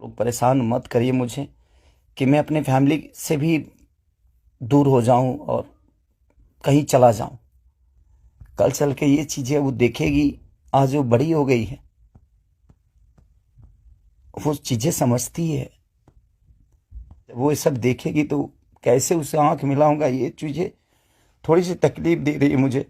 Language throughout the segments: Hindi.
लोग परेशान मत करिए मुझे कि मैं अपने फैमिली से भी दूर हो जाऊं और कहीं चला जाऊं। कल चल के ये चीज़ें वो देखेगी, आज वो बड़ी हो गई है, वो चीज़ें समझती है। जब वो ये सब देखेगी तो कैसे उसे आंख मिलाऊंगा, ये चीज़ें थोड़ी सी तकलीफ दे रही है मुझे।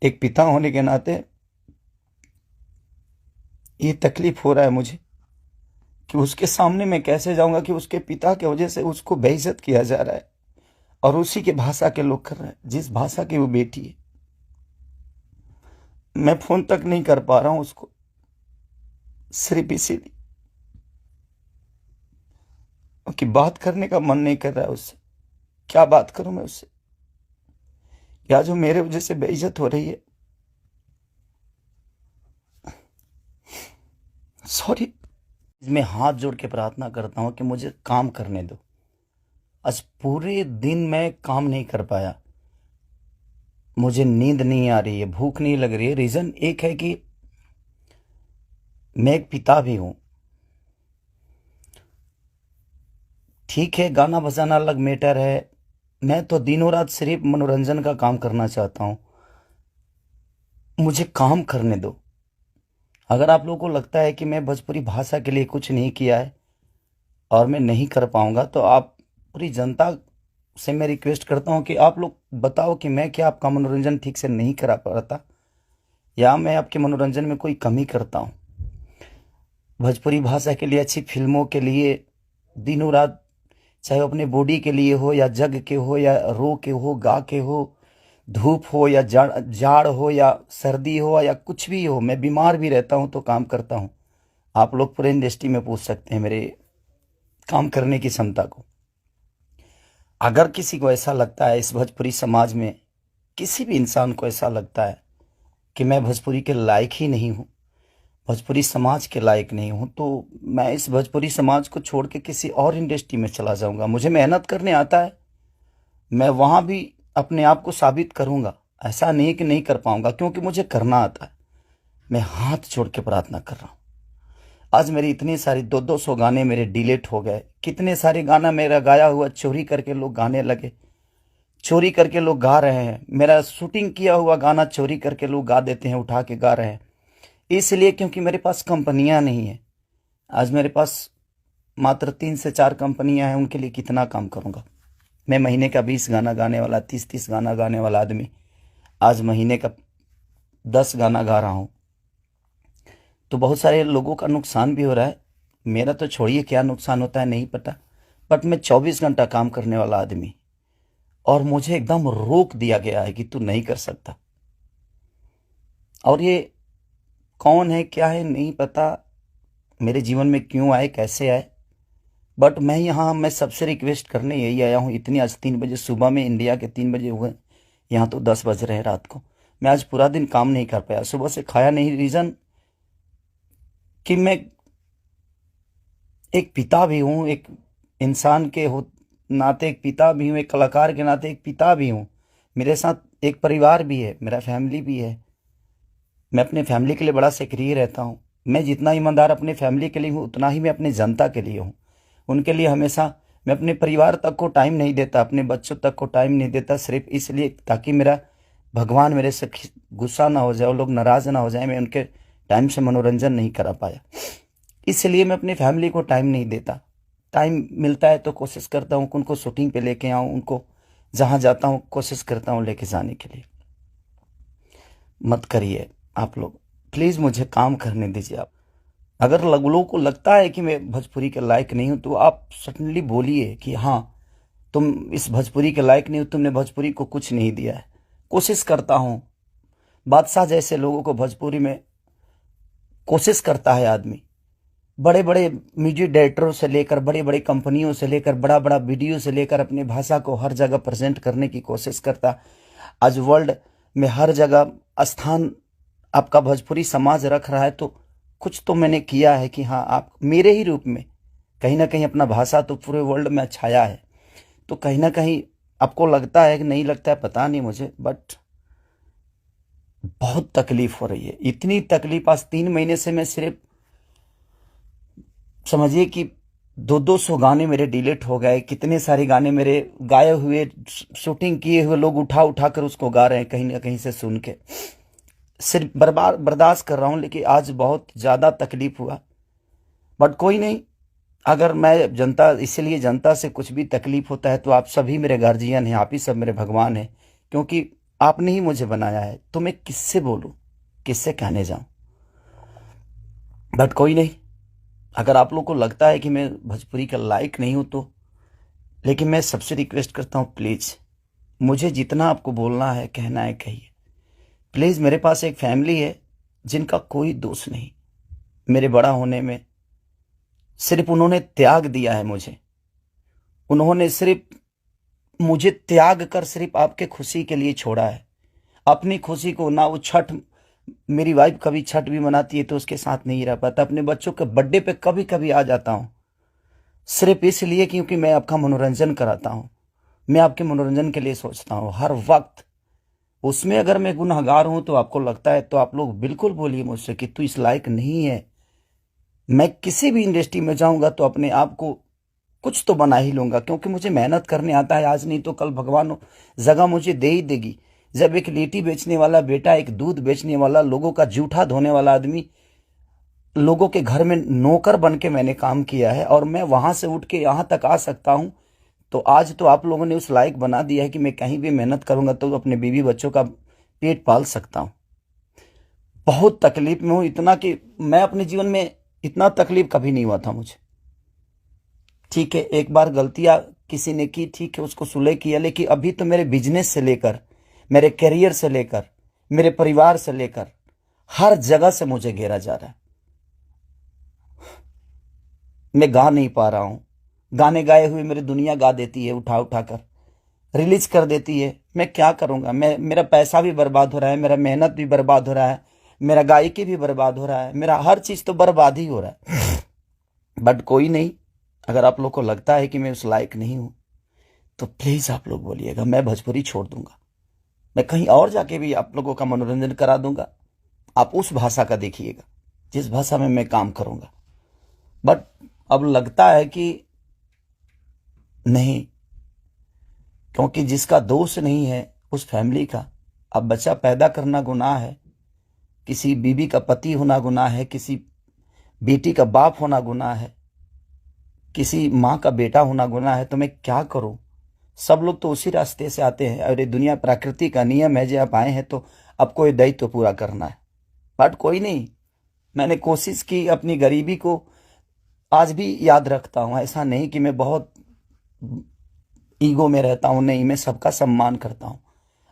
एक पिता होने के नाते ये तकलीफ हो रहा है मुझे कि उसके सामने मैं कैसे जाऊंगा कि उसके पिता की वजह से उसको बेइज्जत किया जा रहा है और उसी के भाषा के लोग कर रहे हैं, जिस भाषा की वो बेटी है। मैं फोन तक नहीं कर पा रहा हूं उसको, सिर्फ इसीलिए कि बात करने का मन नहीं कर रहा है उससे। क्या बात करूं मैं उससे, या जो मेरे वजह से बेइज्जत हो रही है। सॉरी। मैं हाथ जोड़ के प्रार्थना करता हूं कि मुझे काम करने दो। आज पूरे दिन मैं काम नहीं कर पाया, मुझे नींद नहीं आ रही है, भूख नहीं लग रही है। रीजन एक है कि मैं एक पिता भी हूं। ठीक है, गाना बजाना अलग मैटर है, मैं तो दिनों रात सिर्फ मनोरंजन का काम करना चाहता हूं। मुझे काम करने दो। अगर आप लोगों को लगता है कि मैं भोजपुरी भाषा के लिए कुछ नहीं किया है और मैं नहीं कर पाऊंगा, तो आप पूरी जनता से मैं रिक्वेस्ट करता हूं कि आप लोग बताओ कि मैं क्या आपका मनोरंजन ठीक से नहीं करा पाता, या मैं आपके मनोरंजन में कोई कमी करता हूं। भोजपुरी भाषा के लिए, अच्छी फिल्मों के लिए दिनों रात, चाहे वो अपने बॉडी के लिए हो या जग के हो या रो के हो, गा के हो, धूप हो या जाड़ जाड़ हो या सर्दी हो या कुछ भी हो, मैं बीमार भी रहता हूं तो काम करता हूं। आप लोग पूरे इंडस्ट्री में पूछ सकते हैं मेरे काम करने की क्षमता को। अगर किसी को ऐसा लगता है, इस भोजपुरी समाज में किसी भी इंसान को ऐसा लगता है कि मैं भोजपुरी के लायक ही नहीं हूँ, भोजपुरी समाज के लायक नहीं हूँ, तो मैं इस भोजपुरी समाज को छोड़ के किसी और इंडस्ट्री में चला जाऊंगा। मुझे मेहनत करने आता है, मैं वहां भी अपने आप को साबित करूंगा। ऐसा नहीं कि नहीं कर पाऊंगा, क्योंकि मुझे करना आता है। मैं हाथ जोड़ के प्रार्थना कर रहा हूँ। आज मेरी इतनी सारी 200 गाने मेरे डिलीट हो गए। कितने सारे गाना मेरा गाया हुआ चोरी करके लोग गाने लगे, चोरी करके लोग गा रहे हैं। मेरा शूटिंग किया हुआ गाना चोरी करके लोग गा देते हैं, उठा के गा रहे हैं। इसलिए क्योंकि मेरे पास कंपनियां नहीं है। आज मेरे पास मात्र 3 से 4 कंपनियां हैं, उनके लिए कितना काम करूंगा मैं। महीने का 20 गाना गाने वाला, 30 गाना गाने वाला आदमी आज महीने का 10 गाना गा रहा हूं। तो बहुत सारे लोगों का नुकसान भी हो रहा है। मेरा तो छोड़िए, क्या नुकसान होता है नहीं पता, बट मैं 24 घंटा काम करने वाला आदमी, और मुझे एकदम रोक दिया गया है कि तू नहीं कर सकता। और ये कौन है, क्या है, नहीं पता, मेरे जीवन में क्यों आए, कैसे आए, बट मैं सबसे रिक्वेस्ट करने यही आया हूँ। इतनी आज 3 बजे सुबह में, इंडिया के 3 बजे हुए, यहाँ तो 10 बज रहे हैं रात को। मैं आज पूरा दिन काम नहीं कर पाया, सुबह से खाया नहीं। रीज़न कि मैं एक पिता भी हूँ, एक इंसान के हो नाते एक पिता भी हूँ, एक कलाकार के नाते एक पिता भी हूँ। मेरे साथ एक परिवार भी है, मेरा फैमिली भी है। मैं अपने फैमिली के लिए बड़ा सक्रिय रहता हूँ। मैं जितना ईमानदार अपने फैमिली के लिए हूँ, उतना ही मैं अपनी जनता के लिए हूँ। उनके लिए हमेशा मैं अपने परिवार तक को टाइम नहीं देता, अपने बच्चों तक को टाइम नहीं देता, सिर्फ इसलिए ताकि मेरा भगवान मेरे से गुस्सा ना हो जाए, वो लोग नाराज ना हो जाए, मैं उनके टाइम से मनोरंजन नहीं करा पाया। इसलिए मैं अपनी फैमिली को टाइम नहीं देता। टाइम मिलता है तो कोशिश करता हूँ कि उनको शूटिंग पे लेके आऊँ, उनको जहाँ जाता हूँ कोशिश करता हूँ लेके जाने के लिए। मत करिए आप लोग, प्लीज़ मुझे काम करने दीजिए आप। अगर लोगों को लगता है कि मैं भोजपुरी के लायक नहीं हूं, तो आप सडनली बोलिए कि हाँ, तुम इस भोजपुरी के लायक नहीं हो, तुमने भोजपुरी को कुछ नहीं दिया है। कोशिश करता हूं। बादशाह जैसे लोगों को भोजपुरी में कोशिश करता है आदमी। बड़े बड़े म्यूजिक डायरेक्टरों से लेकर, बड़े बड़े कंपनियों से लेकर, बड़ा बड़ा वीडियो से लेकर अपनी भाषा को हर जगह प्रेजेंट करने की कोशिश करता। आज वर्ल्ड में हर जगह स्थान आपका भोजपुरी समाज रख रहा है, तो कुछ तो मैंने किया है कि हाँ, आप मेरे ही रूप में कहीं ना कहीं अपना भाषा तो पूरे वर्ल्ड में छाया है। तो कहीं ना कहीं आपको लगता है कि नहीं लगता है, पता नहीं मुझे, बट बहुत तकलीफ हो रही है। इतनी तकलीफ, आज 3 महीने से मैं सिर्फ समझिए कि 200 गाने मेरे डिलीट हो गए, कितने सारे गाने मेरे गाए हुए, शूटिंग किए हुए लोग उठा उठा कर उसको गा रहे हैं कहीं ना कहीं से सुन के। सिर्फ बर्दाश्त कर रहा हूँ, लेकिन आज बहुत ज़्यादा तकलीफ हुआ। बट कोई नहीं, अगर मैं जनता, इसीलिए जनता से कुछ भी तकलीफ होता है तो आप सभी मेरे गार्जियन हैं, आप ही सब मेरे भगवान हैं, क्योंकि आपने ही मुझे बनाया है। तो मैं किससे बोलूं, किससे कहने जाऊं। बट कोई नहीं, अगर आप लोग को लगता है कि मैं भोजपुरी का लायक नहीं हूं तो, लेकिन मैं सबसे रिक्वेस्ट करता हूं, प्लीज़ मुझे जितना आपको बोलना है, कहना है, कहिए प्लीज़। मेरे पास एक फैमिली है जिनका कोई दोष नहीं मेरे बड़ा होने में। सिर्फ उन्होंने त्याग दिया है मुझे, उन्होंने सिर्फ मुझे त्याग कर सिर्फ आपके खुशी के लिए छोड़ा है। अपनी खुशी को ना, वो छठ, मेरी वाइफ कभी छठ भी मनाती है तो उसके साथ नहीं रह पाता। अपने बच्चों के बर्थडे पे कभी कभी आ जाता हूँ, सिर्फ इसलिए क्योंकि मैं आपका मनोरंजन कराता हूँ, मैं आपके मनोरंजन के लिए सोचता हूँ हर वक्त। उसमें अगर मैं गुनहगार हूं तो आपको लगता है तो आप लोग बिल्कुल बोलिए मुझसे कि तू इस लायक नहीं है। मैं किसी भी इंडस्ट्री में जाऊंगा तो अपने आप को कुछ तो बना ही लूंगा, क्योंकि मुझे मेहनत करने आता है। आज नहीं तो कल भगवान जगह मुझे दे ही देगी। जब एक लिट्टी बेचने वाला बेटा, एक दूध बेचने वाला, लोगों का जूठा धोने वाला आदमी, लोगों के घर में नौकर बन के मैंने काम किया है और मैं वहां से उठ के यहां तक आ सकता हूं, तो आज तो आप लोगों ने उस लायक बना दिया है कि मैं कहीं भी मेहनत करूंगा तो अपने बीवी बच्चों का पेट पाल सकता हूं। बहुत तकलीफ में हूं, इतना कि मैं अपने जीवन में इतना तकलीफ कभी नहीं हुआ था मुझे। ठीक है, एक बार गलतियां किसी ने की, ठीक है, उसको सुलह किया, लेकिन अभी तो मेरे बिजनेस से लेकर, मेरे करियर से लेकर, मेरे परिवार से लेकर हर जगह से मुझे घेरा जा रहा है। मैं गा नहीं पा रहा हूं। गाने गाए हुए मेरी दुनिया गा देती है, उठा उठा कर रिलीज कर देती है। मैं क्या करूंगा? मेरा पैसा भी बर्बाद हो रहा है, मेरा मेहनत भी बर्बाद हो रहा है, मेरा गायकी भी बर्बाद हो रहा है, मेरा हर चीज तो बर्बाद ही हो रहा है। बट कोई नहीं, अगर आप लोग को लगता है कि मैं उस लायक नहीं हूं तो प्लीज आप लोग बोलिएगा, मैं भोजपुरी छोड़ दूंगा, मैं कहीं और जाके भी आप लोगों का मनोरंजन करा दूंगा। आप उस भाषा का देखिएगा जिस भाषा में मैं काम करूंगा। बट अब लगता है कि नहीं, क्योंकि जिसका दोष नहीं है उस फैमिली का। अब बच्चा पैदा करना गुनाह है, किसी बीबी का पति होना गुनाह है, किसी बेटी का बाप होना गुनाह है, किसी माँ का बेटा होना गुनाह है। तो मैं क्या करूं? सब लोग तो उसी रास्ते से आते हैं और ये दुनिया प्रकृति का नियम है, जो आप आए हैं तो आपको ये दायित्व तो पूरा करना है। बट कोई नहीं, मैंने कोशिश की, अपनी गरीबी को आज भी याद रखता हूं। ऐसा नहीं कि मैं बहुत ईगो में रहता हूं, नहीं, मैं सबका सम्मान करता हूं।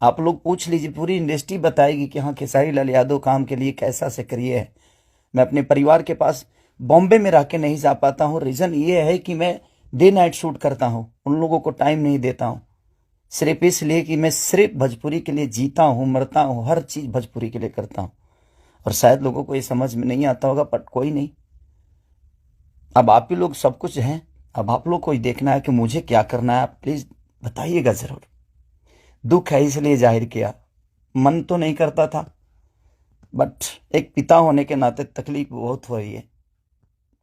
आप लोग पूछ लीजिए, पूरी इंडस्ट्री बताएगी कि हाँ, खेसारी लाल यादव काम के लिए कैसा सक्रिय है। मैं अपने परिवार के पास बॉम्बे में रह के नहीं जा पाता हूँ। रीजन ये है कि मैं डे नाइट शूट करता हूँ, उन लोगों को टाइम नहीं देता हूँ, सिर्फ इसलिए कि मैं सिर्फ भोजपुरी के लिए जीता हूँ, मरता हूँ, हर चीज भोजपुरी के लिए करता हूँ। और शायद लोगों को ये समझ में नहीं आता होगा, बट कोई नहीं, अब आप ही लोग सब कुछ हैं। अब आप लोग को ही देखना है कि मुझे क्या करना है। आप प्लीज बताइएगा जरूर। दुख है इसलिए जाहिर किया, मन तो नहीं करता था, बट एक पिता होने के नाते तकलीफ बहुत हो रही है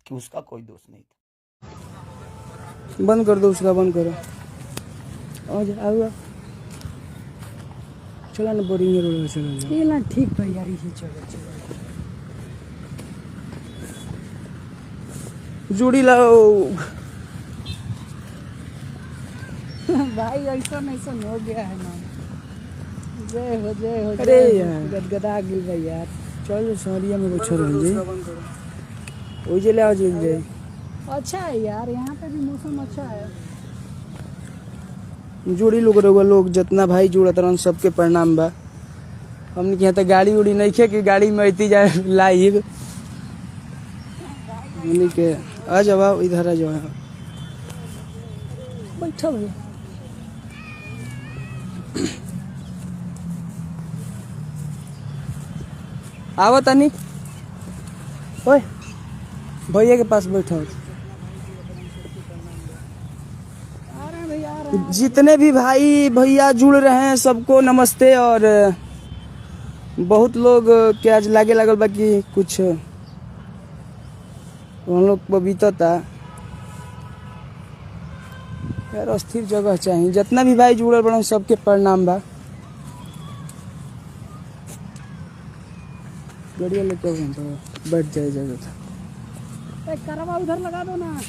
कि उसका कोई दोष नहीं था। बंद कर दो, उसका बंद करो। आओ चला ना, बोरिंग रोड चलो। ये ना ठीक भाई यार, ये चलो चलो। जुड़ी लाओ भाई ऐसा हो गया है ना। जय हो जय हो। अरे यार, गदगदा गिल भाई यार। चल सरिया में कुछ रह जी, ओ जे ले आओ जी। अच्छा है यार, यहाँ पे भी मौसम अच्छा है। जुड़ी लोग रहुआ लोग जितना भाई जुड़त रहन सबके प्रणाम बा। हमने यहाँ तो गाड़ी उड़ी नहीं खे कि गाड़ी में इतनी जाए लाइव। हमने के आ जाओ, इधर आ जाओ, बैठो भैया। आओ तनी, ओए भैया के पास बैठो। जितने भी भाई भैया जुड़ रहे हैं सबको नमस्ते। और बहुत लोग के आज लागे लगल बा कि कुछ तो हम लोग पवित्रता यार अस्थिर जगह चाहिए। जितना भी भाई जुड़ल बड़ा सबके प्रणाम बा। गड़िया लेके बैठ जाए जगह था। एक करवा उधर लगा दो ना।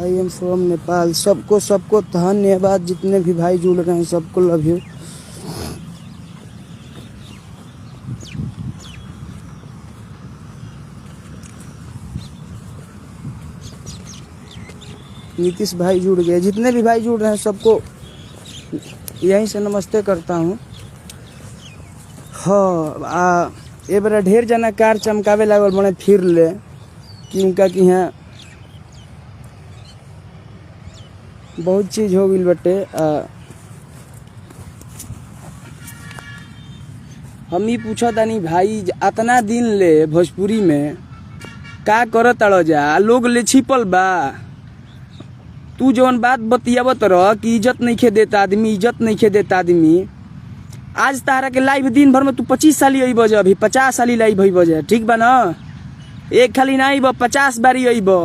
I am from Nepal. सबको धन्यवाद। जितने भी भाई जुड़ रहे हैं सबको लव यू। नीतीश भाई जुड़ गए। जितने भी भाई जुड़ रहे हैं सबको यहीं से नमस्ते करता हूँ। हाँ ये बड़ा ढेर जना कार चमकावे लागल बने फिर ले कि उनका कि यहाँ बहुत चीज हो गई बटे। हम ही पूछा तानी भाई अतना दिन ले भोजपुरी में का करत अड़ जा लोग ले छिपल बा। तू जौन बात बतियावत रह कि इज्जत नहीं खे देता आदमी, इज्जत नहीं खे देता आदमी। आज तारा के लाइव दिन भर में तू 25 साली आई बजे, अभी 50 साली लाइव आई बजे, ठीक बा ना। एक खाली ना आई 50 बारी आई बा।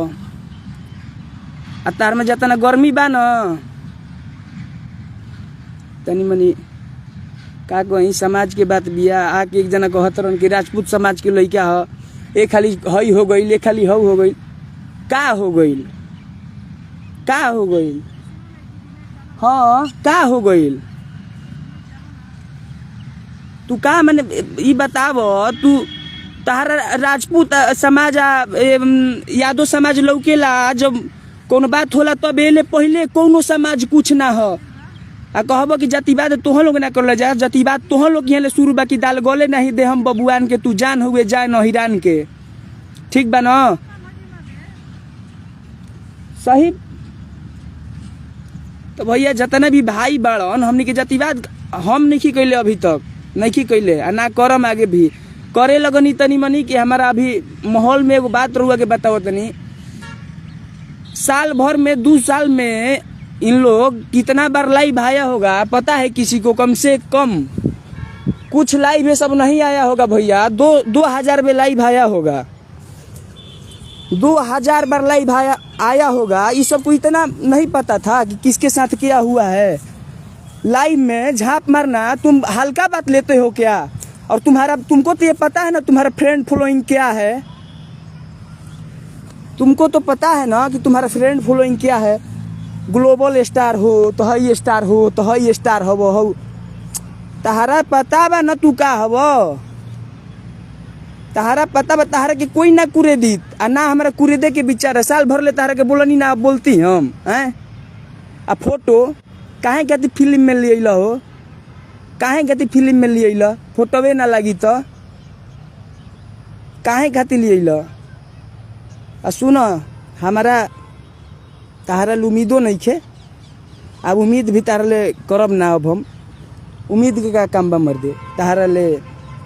आ तार में जितना गर्मी बा ना तनी मनी का कहीं समाज के बात बिया। आके एक जना कहत रहन कि राजपूत समाज के लइका ह, एक खाली हई हो गई, एक खाली हऊ हो गई। का हो गई, का हो गई, हाँ का हो गई। तू का मैंने ई बताव, तू तारा राजपूत समाज यादव समाज लौकेला जब कौन बात होला तब एले पहले कौनो समाज कुछ ना हो। आ कहब कि जातिवाद तोह लोग ना कर जा, जातिवाद तोह लोग यहाँ शुरू बा कि दाल गले नहीं दे हम बबुआन के, तू जान हुए जाए नहिरान के, ठीक बा ना। सही तो भैया जितना भी भाई बाड़न हमनी के जातिवाद हम नहीं कैले, अभी तक नहीं कैले आ ना करम, आगे भी करे लगनी तनी मनी कि हमारा अभी माहौल में एगो बात रुआ के बताओ तनी। साल भर में 2 साल में इन लोग कितना बार लाइव आया होगा पता है किसी को? कम से कम कुछ लाइव है सब नहीं आया होगा भैया। 2000 में लाइव आया होगा, 2000 बार लाइव आया होगा। ये सबको इतना नहीं पता था कि किसके साथ क्या हुआ है। लाइव में झाप मारना तुम हल्का बात लेते हो क्या? और तुमको तो ये पता है ना तुम्हारा फ्रेंड फॉलोइंग क्या है? तुमको तो पता है ना कि तुम्हारा फ्रेंड फॉलोइंग क्या है। ग्लोबल स्टार हो तो हई स्टार हो तो हई स्टार हबो हो। तहारा पता बा ना तू का हबो? तहारा पता बा तहारा के कोई ना कुरे दीत आ ना हमारा कुरे दे के विचार। साल भर ले तहारा के बोलनी ना बोलती हम हैं। आ फोटो काहे कहती फिल्म में ले अइला हो? काहे कहती फिल्म में ले अइला? फोटोवे ना लगी तो काहे कहती ले अइला? आ सुन हमारा तहारा ले उम्मीदों नहीं खे। अब उम्मीद भी तारा ले करब ना। अब हम उम्मीद के का काम बा मर दे। तहारा ले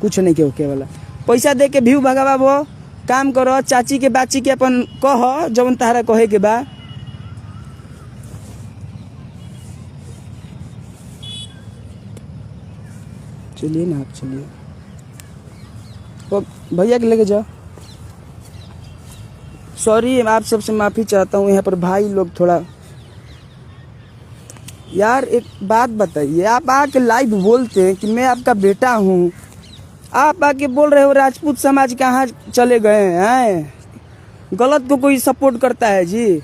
कुछ नहीं के होके वाला। पैसा दे के व्यू भगावा वो काम करो। चाची के बाची के अपन कह जवन तहारा कहे के बा। चलिए ना आप चलिए। तो भैया के लेके जाओ। सॉरी आप सबसे माफ़ी चाहता हूँ। यहाँ पर भाई लोग थोड़ा यार एक बात बताइए। आप आके लाइव बोलते हैं कि मैं आपका बेटा हूँ, आप आके बोल रहे हो राजपूत समाज कहाँ चले गए हैं। गलत को कोई सपोर्ट करता है जी?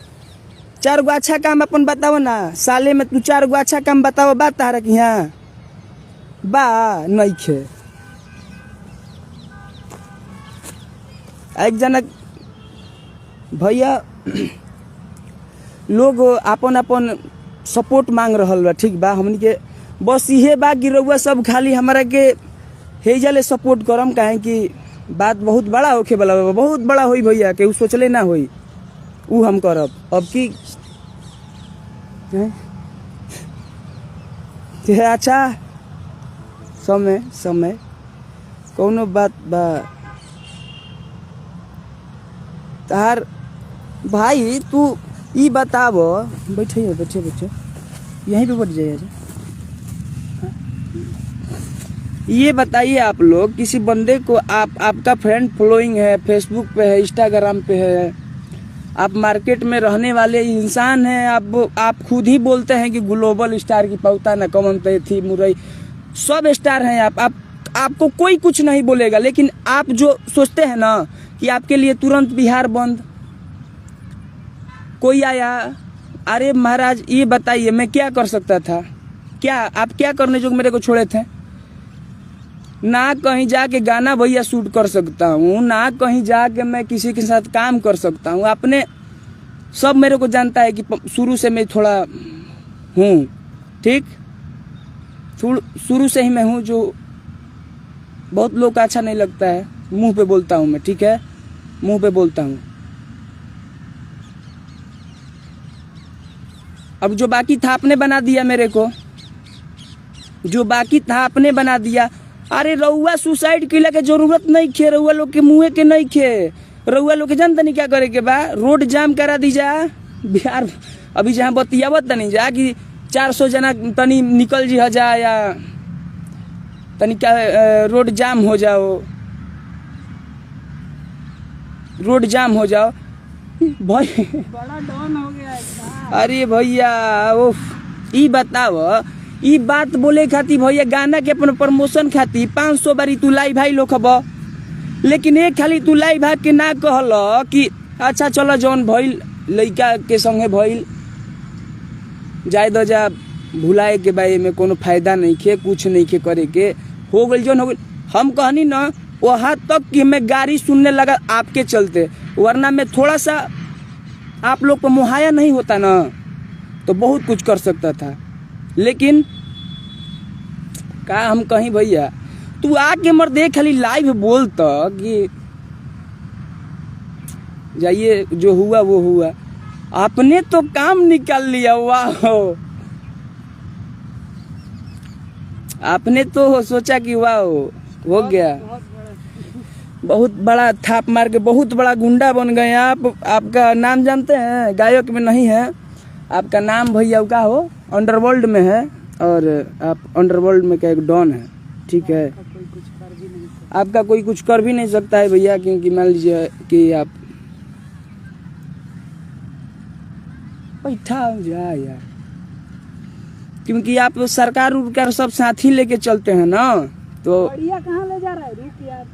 4 गो अच्छा काम अपन बताओ ना। साले में तू 4 गो अच्छा काम बताओ। बात तारा कि यहाँ बा नहीं खे। एक जना भैया लोग अपन अपन सपोर्ट मांग रहल बा, ठीक बा। हमनी के बस इहे बा कि रउआ सब खाली हमारा के हेजले सपोर्ट करम। काहे कि बात बहुत बड़ा होखे वाला बा, बहुत बड़ा होई भैया के उ सोचले ना होई उ हम करब। अब की अच्छा समय कौनो बात बा तार भाई। तू ई बताव, बैठे यहीं पे बैठ जाइए। ये बताइए आप लोग, किसी बंदे को आपका फ्रेंड फॉलोइंग है, फेसबुक पे है, इंस्टाग्राम पे है, आप मार्केट में रहने वाले इंसान हैं, आप खुद ही बोलते हैं कि ग्लोबल स्टार की पौता न कमन पे थी मुरई, सब स्टार हैं आप आपको कोई कुछ नहीं बोलेगा। लेकिन आप जो सोचते हैं ना कि आपके लिए तुरंत बिहार बंद, कोई आया, अरे महाराज ये बताइए मैं क्या कर सकता था? क्या आप क्या करने जो मेरे को छोड़े थे? ना कहीं जाके गाना भैया शूट कर सकता हूँ, ना कहीं जाके मैं किसी के साथ काम कर सकता हूँ। आपने सब मेरे को जानता है कि शुरू से मैं थोड़ा हूँ, ठीक, शुरू से ही मैं हूँ, जो बहुत लोग का अच्छा नहीं लगता है। मुंह पे बोलता हूँ मैं, ठीक है, मुंह पे बोलता हूँ। अब जो बाकी था आपने बना दिया मेरे को, जो बाकी था आपने बना दिया। अरे रउआ सुसाइड किला के जरूरत नहीं खे, रउआ लोग के मुँह के नहीं खे, रउआ लोग के जानता नहीं क्या करे के बा, रोड जाम करा दी जा बिहार। अभी जहाँ बतियावत नहीं जा कि 400 जना तनी निकल जी जा, या तनी क्या रोड जाम हो जाओ, रोड जाम हो जाओ भाई। बड़ा डॉन हो गया है। अरे भैया ओफ, ई बताओ, ई बात बोले खाती भैया गाना के अपन प्रमोशन खाती 500 बारी तू लाई भाई लोग खब, लेकिन एक खाली तू लाई भाग के ना कहल कि अच्छा चलो जौन भइल लइका के संगे भइल जाए दो जा, भुलाए के बारे में कोनो फायदा नहीं खे, कुछ नहीं खे करे के, हो गई जौन हो गई। हम कहनी ना वहाँ तक कि मैं गाड़ी सुनने लगा आपके चलते, वरना मैं थोड़ा सा आप लोग पर मुहाया नहीं होता ना तो बहुत कुछ कर सकता था। लेकिन का हम कहीं भैया, तू आके मर देख खाली लाइव बोलता कि जाइए जो हुआ वो हुआ, आपने तो काम निकाल लिया। वाह, आपने तो सोचा कि वाह हो गया, बहुत बड़ा थाप मार के बहुत बड़ा गुंडा बन गए आप। आपका नाम जानते हैं? गायक में नहीं है आपका नाम भैया, का हो अंडरवर्ल्ड में है, और आप अंडरवर्ल्ड में का एक डॉन है, ठीक है। आपका कोई कुछ कर भी नहीं सकता है भैया, क्योंकि मान लीजिए कि आप बैठा जा यार, क्योंकि आप सरकार उरकार सब साथी लेके चलते हैं ना, तो बढ़िया कहाँ ले जा रहा है, रुक यार।